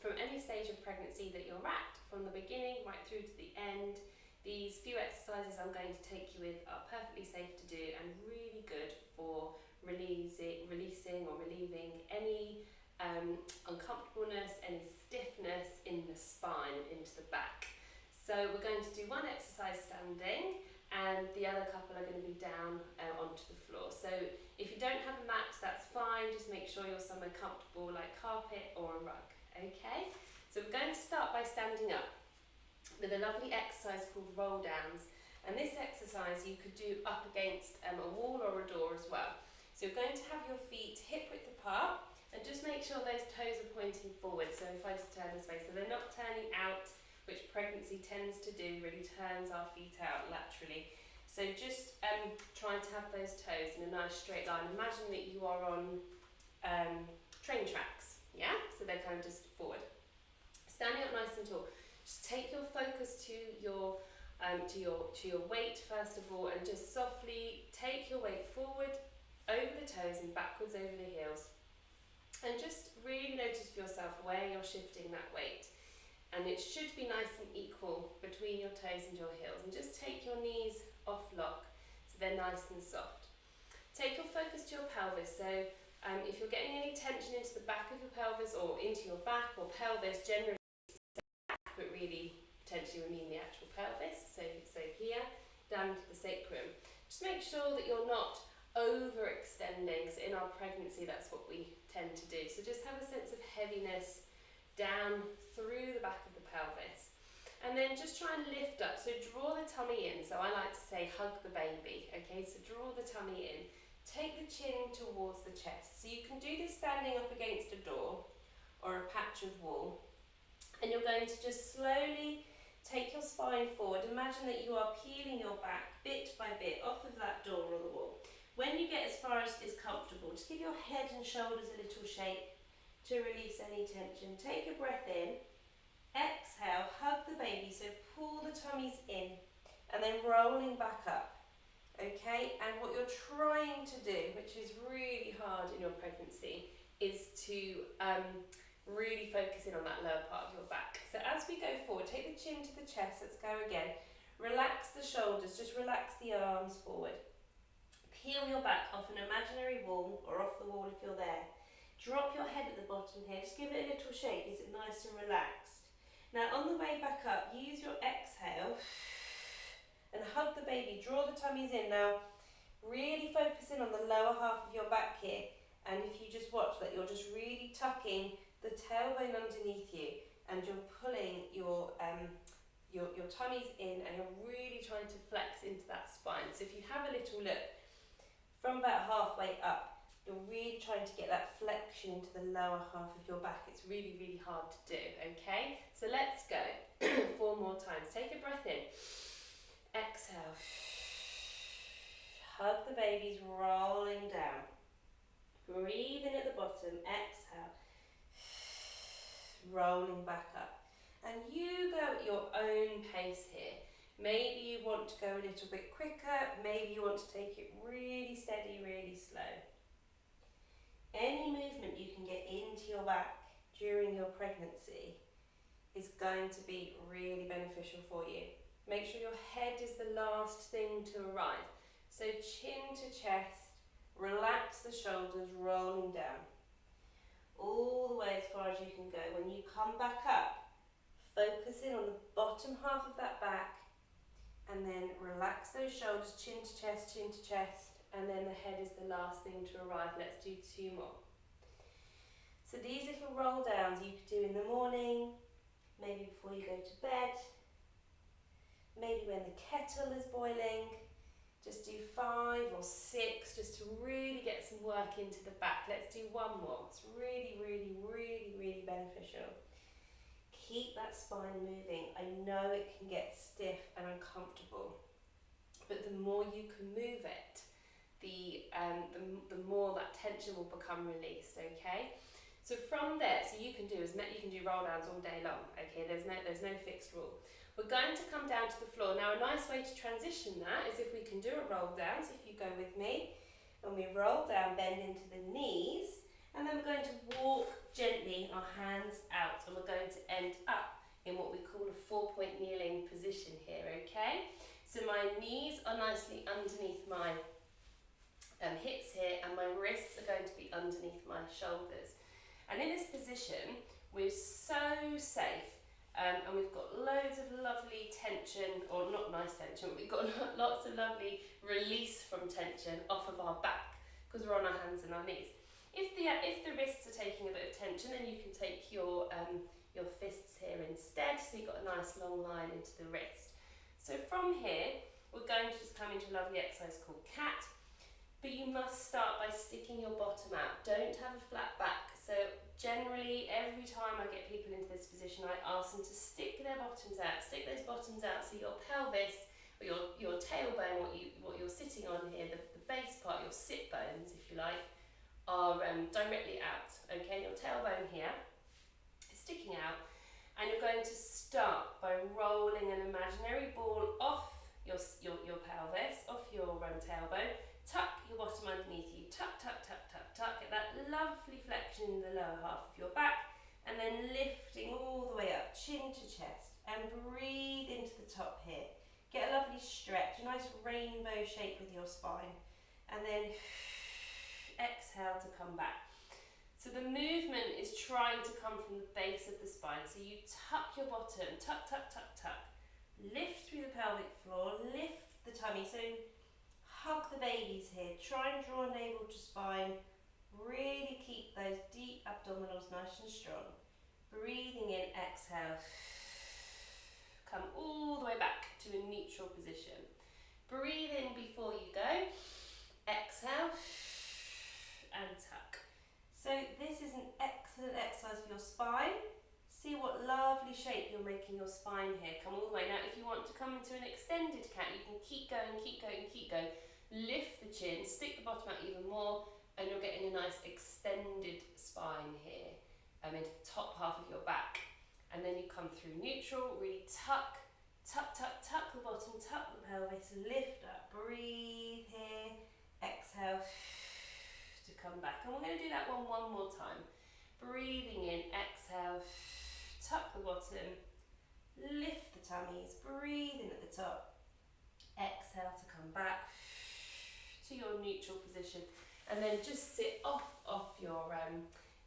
from any stage of pregnancy that you're at, from the beginning right through to the end. These few exercises I'm going to take you with are perfectly safe to do and really good for releasing or relieving any uncomfortableness, any stiffness in the spine, into the back. So we're going to do one exercise standing and the other couple are going to be down onto the floor. So if you don't have a mat, that's fine, just make sure you're somewhere comfortable like carpet or a rug, okay? So we're going to start by standing up with a lovely exercise called roll downs, and this exercise you could do up against a wall or a door as well. So you're going to have your feet hip width apart and just make sure those toes are pointing forward. So if I just turn this way, so they're not turning out, which pregnancy tends to do, really turns our feet out laterally. So just trying to have those toes in a nice straight line. Imagine that you are on train tracks, yeah? So they're kind of just forward. Standing up nice and tall. Just take your focus to your weight first of all, and just softly take your weight forward over the toes and backwards over the heels. And just really notice for yourself where you're shifting that weight. And it should be nice and equal between your toes and your heels. And just take your knees off lock so they're nice and soft. Take your focus to your pelvis. So if you're getting any tension into the back of your pelvis or into your back or pelvis, generally but really potentially we mean the actual pelvis, so here down to the sacrum. Just make sure that you're not overextending, so in our pregnancy that's what we tend to do. So just have a sense of heaviness down through the back of the pelvis, and then just try and lift up, so draw the tummy in. So I like to say hug the baby, okay? So draw the tummy in, take the chin towards the chest. So you can do this standing up against a door or a patch of wall. And you're going to just slowly take your spine forward. Imagine that you are peeling your back bit by bit off of that door or the wall. When you get as far as is comfortable, just give your head and shoulders a little shake to release any tension. Take a breath in, exhale, hug the baby, so pull the tummies in and then rolling back up, okay? And what you're trying to do, which is really hard in your pregnancy, is to really focus in on that lower part of your back. So as we go forward, take the chin to the chest, let's go again. Relax the shoulders, just relax the arms forward. Peel your back off an imaginary wall or off the wall if you're there. Drop your head at the bottom here, just give it a little shake, is it nice and relaxed? Now on the way back up, use your exhale and hug the baby, draw the tummies in. Now really focus in on the lower half of your back here, and if you just watch that, you're just really tucking the tailbone underneath you, and you're pulling your tummies in, and you're really trying to flex into that spine. So if you have a little look from about halfway up, you're really trying to get that flexion into the lower half of your back. It's really, really hard to do, okay? So let's go 4 more times. Take a breath in, exhale, hug the babies, rolling down. Breathe in at the bottom, exhale, rolling back up. And you go at your own pace here. Maybe you want to go a little bit quicker, maybe you want to take it really steady, really slow. Any movement you can get into your back during your pregnancy is going to be really beneficial for you. Make sure your head is the last thing to arrive. So chin to chest, relax the shoulders, rolling down. All the way as far as you can go. When you come back up, focus in on the bottom half of that back, and then relax those shoulders, chin to chest, and then the head is the last thing to arrive. Let's do 2 more. So these little roll downs you could do in the morning, maybe before you go to bed, maybe when the kettle is boiling. Just do 5 or 6 just to really get some work into the back. Let's do 1 more. It's really, really, really, really beneficial. Keep that spine moving. I know it can get stiff and uncomfortable, but the more you can move it, the more that tension will become released, okay? So from there, so you can do roll downs all day long, okay? There's no fixed rule. We're going to come down to the floor. Now a nice way to transition that is if we can do a roll down, so if you go with me, when we roll down, bend into the knees, And then we're going to walk gently our hands out, and we're going to end up in what we call a 4-point kneeling position here, okay? So my knees are nicely underneath my hips here, and my wrists are going to be underneath my shoulders. And in this position, we're so safe, and we've got loads of lovely tension, or not nice tension, we've got lots of lovely release from tension off of our back, because we're on our hands and our knees. If the wrists are taking a bit of tension, then you can take your fists here instead, so you've got a nice long line into the wrist. So from here, we're going to just come into a lovely exercise called cat. But you must start by sticking your bottom out. Don't have a flat back. So generally, every time I get people into this position, I ask them to stick their bottoms out. Stick those bottoms out so your pelvis, or your tailbone, what you're sitting on here, the base part, your sit bones, if you like, are directly out. Okay, your tailbone here is sticking out, and you're going to start by rolling an imaginary ball off your pelvis, off your tailbone. Tuck your bottom underneath you, tuck, tuck, tuck, tuck, tuck, get that lovely flexion in the lower half of your back, and then lifting all the way up, chin to chest, and breathe into the top here. Get a lovely stretch, a nice rainbow shape with your spine, and then exhale to come back. So the movement is trying to come from the base of the spine, so you tuck your bottom, tuck, tuck, tuck, tuck, lift through the pelvic floor, lift the tummy, so hug the babies here, try and draw navel to spine, really keep those deep abdominals nice and strong. Breathing in, exhale, come all the way back to a neutral position. Breathe in before you go, exhale, and tuck. So this is an excellent exercise for your spine. See what lovely shape you're making your spine here. Come all the way. Now if you want to come into an extended cat, you can keep going, keep going, keep going. Lift the chin, stick the bottom out even more, and you're getting a nice extended spine here into the top half of your back. And then you come through neutral, really tuck, tuck, tuck, tuck the bottom, tuck the pelvis, lift up, breathe here, exhale to come back. And we're going to do that one more time. Breathing in, exhale, tuck the bottom, lift the tummies, breathe in at the top, exhale to come back to your neutral position, and then just sit off your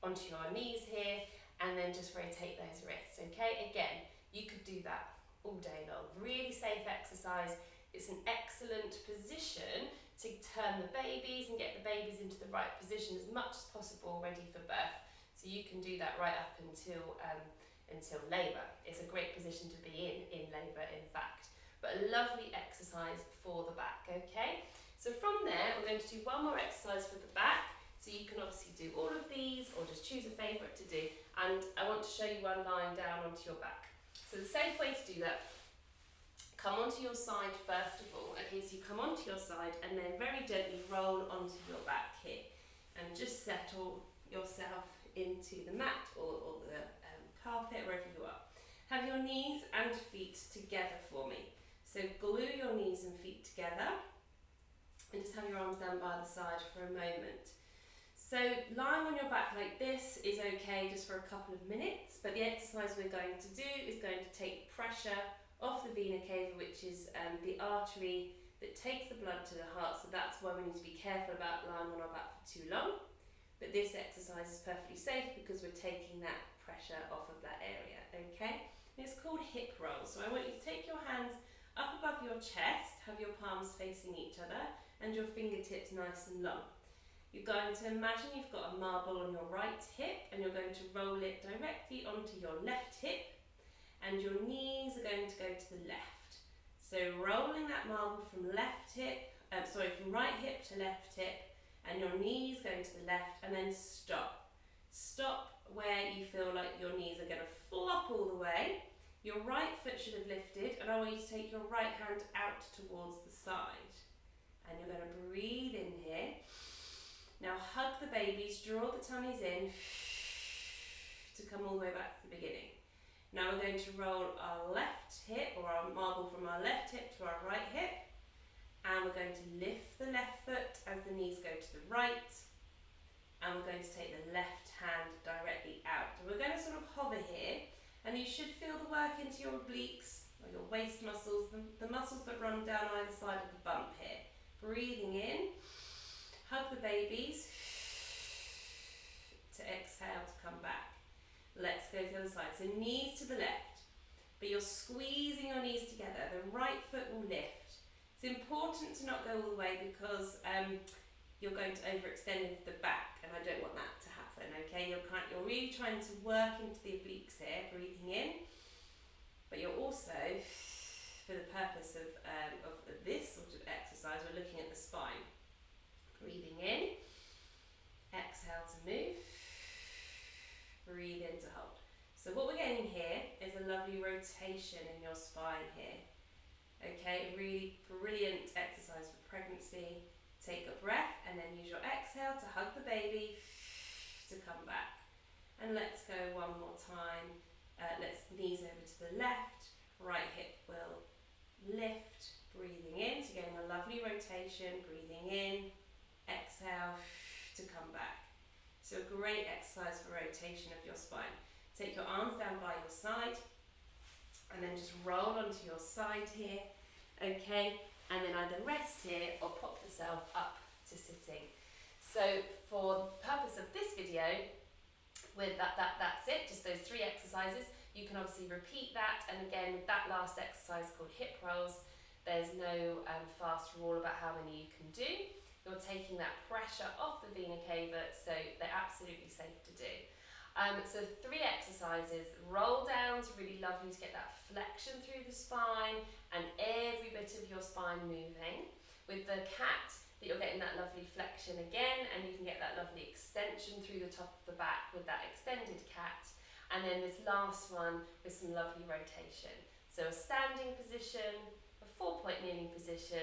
onto your knees here, and then just rotate those wrists. Okay, again, you could do that all day long. Really safe exercise. It's an excellent position to turn the babies and get the babies into the right position as much as possible, ready for birth. So you can do that right up until labour. It's a great position to be in labour, in fact. But a lovely exercise for the back. Okay. So from there, we're going to do one more exercise for the back. So you can obviously do all of these, or just choose a favourite to do. And I want to show you one lying down onto your back. So the safe way to do that, come onto your side first of all. Okay, so you come onto your side and then very gently roll onto your back here. And just settle yourself into the mat or the carpet, wherever you are. Have your knees and feet together for me. So glue your knees and feet together. And just have your arms down by the side for a moment. So lying on your back like this is okay just for a couple of minutes, but the exercise we're going to do is going to take pressure off the vena cava, which is the artery that takes the blood to the heart, so that's why we need to be careful about lying on our back for too long. But this exercise is perfectly safe because we're taking that pressure off of that area, okay? And it's called hip rolls, so I want you to take your hands up above your chest, have your palms facing each other, and your fingertips nice and long. You're going to imagine you've got a marble on your right hip, and you're going to roll it directly onto your left hip, and your knees are going to go to the left. So rolling that marble from from right hip to left hip, and your knees going to the left, and then stop. Stop where you feel like your knees are going to flop all the way. Your right foot should have lifted, and I want you to take your right hand out towards the side. And you're going to breathe in here. Now hug the babies, draw the tummies in to come all the way back to the beginning. Now we're going to roll our left hip, or our marble from our left hip to our right hip. And we're going to lift the left foot as the knees go to the right. and we're going to take the left hand directly out. And we're going to sort of hover here, and you should feel the work into your obliques, or your waist muscles, the muscles that run down either side of the bump here. Breathing in, hug the babies, to exhale to come back. Let's go to the other side. So knees to the left, but you're squeezing your knees together. The right foot will lift. It's important to not go all the way because you're going to overextend into the back, and I don't want that to happen, okay? You're really trying to work into the obliques here, breathing in, but you're also, for the purpose of this sort of exercise, we're looking at the spine. Breathing in, exhale to move, breathe in to hold. So what we're getting here is a lovely rotation in your spine here. Okay, a really brilliant exercise for pregnancy. Take a breath and then use your exhale to hug the baby to come back. And let's go one more time. Let's knees over to the left, right hip will lift, breathing in, so getting a lovely rotation, breathing in, exhale to come back. So a great exercise for rotation of your spine. Take your arms down by your side and then just roll onto your side here, okay? And then either rest here or pop yourself up to sitting. So for the purpose of this video, with that's it, just those 3 exercises. You can obviously repeat that, and again with that last exercise called hip rolls, there's no fast rule about how many you can do. You're taking that pressure off the vena cava, so they're absolutely safe to do. So 3 exercises. Roll downs, really lovely to get that flexion through the spine and every bit of your spine moving. With the cat, that you're getting that lovely flexion again, and you can get that lovely extension through the top of the back with that extended cat. And then this last one with some lovely rotation. So a standing position, a 4-point kneeling position,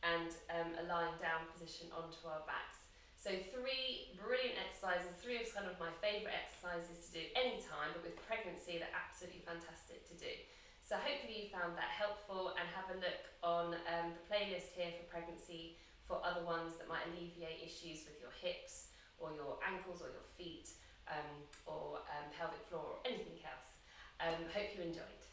and a lying down position onto our backs. So 3 brilliant exercises, 3 of kind of my favourite exercises to do anytime, but with pregnancy they're absolutely fantastic to do. So hopefully you found that helpful, and have a look on the playlist here for pregnancy for other ones that might alleviate issues with your hips or your ankles or your feet or pelvic floor or anything else. Hope you enjoyed.